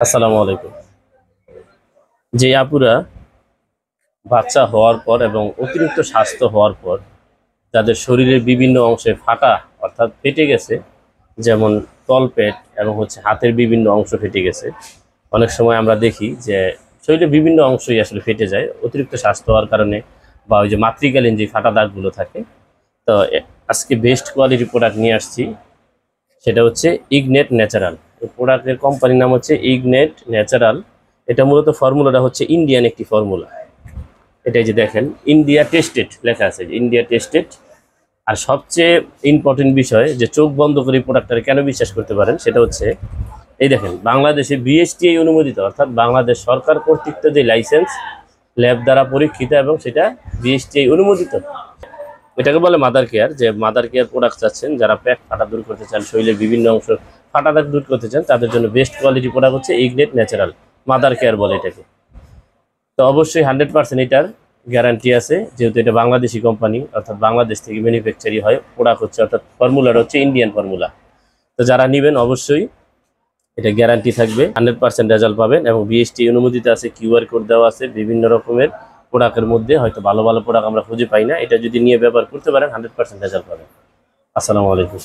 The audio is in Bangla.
আসসালামু আলাইকুম। যে আপুরা বাচ্চা হওয়ার পর এবং অতিরিক্ত স্বাস্থ্য হওয়ার পর যাদের শরীরের বিভিন্ন অংশে ফাটা অর্থাৎ ফেটে গেছে, যেমন তলপেট এবং হাতের বিভিন্ন অংশ ফেটে গেছে। অনেক সময় আমরা দেখি যে শরীরের বিভিন্ন অংশই আসলে ফেটে যায় অতিরিক্ত স্বাস্থ্য হওয়ার কারণে, বা ওই যে মাতৃকালীন যে ফাটা দাগগুলো থাকে। তো আজকে বেস্ট কোয়ালিটি প্রোডাক্ট নিয়ে আসছি, সেটা হচ্ছে ইগনেট ন্যাচারাল। এই প্রোডাক্টের কোম্পানির নাম হচ্ছে ইগনেট ন্যাচারাল। এটা মূলত ফর্মুলাটা হচ্ছে ইন্ডিয়ান একটি ফর্মুলা। এটাই যে দেখেন, ইন্ডিয়া টেস্টেড লেখা আছে, ইন্ডিয়া টেস্টেড। আর সবচেয়ে ইম্পর্টেন্ট বিষয় যে চোখ বন্ধ করে প্রোডাক্টটা কেন বিশ্বাস করতে পারেন, সেটা হচ্ছে এই দেখেন, বাংলাদেশে বিএসটিআই অনুমোদিত, অর্থাৎ বাংলাদেশ সরকার কর্তৃক যে লাইসেন্স, ল্যাব দ্বারা পরীক্ষিত, এবং সেটা বিএসটিআই অনুমোদিত। এটাকে বলে মাদার কেয়ার। যে মাদার কেয়ার প্রোডাক্ট চাচ্ছেন, যারা পেট ফাটা দূর করতে চান, শরীরের বিভিন্ন অংশ ফাটা দাগ দূর করতে চান, তাদের জন্য বেস্ট কোয়ালিটি প্রোডাক্ট হচ্ছে ইগনেট ন্যাচারাল। মাদার কেয়ার বলে এটাকে। তো অবশ্যই 100% এটার গ্যারান্টি আছে, যেহেতু এটা বাংলাদেশি কোম্পানি, অর্থাৎ বাংলাদেশ থেকে ম্যানুফ্যাকচারই হয় প্রোডাক্ট হচ্ছে, অর্থাৎ ফর্মুলাটা হচ্ছে ইন্ডিয়ান ফর্মুলা। তো যারা নেবেন অবশ্যই এটা গ্যারান্টি থাকবে, 100% রেজাল্ট পাবেন, এবং বিএসটি অনুমোদিত আছে, কিউআর কোড দেওয়া আছে। বিভিন্ন রকমের প্রোডাক্টের মধ্যে হয়তো ভালো ভালো প্রোডাক্ট আমরা খুঁজে পাই না, এটা যদি নিয়ে ব্যবহার করতে পারেন 100% রেজাল্ট পাবেন। আসসালামু আলাইকুম।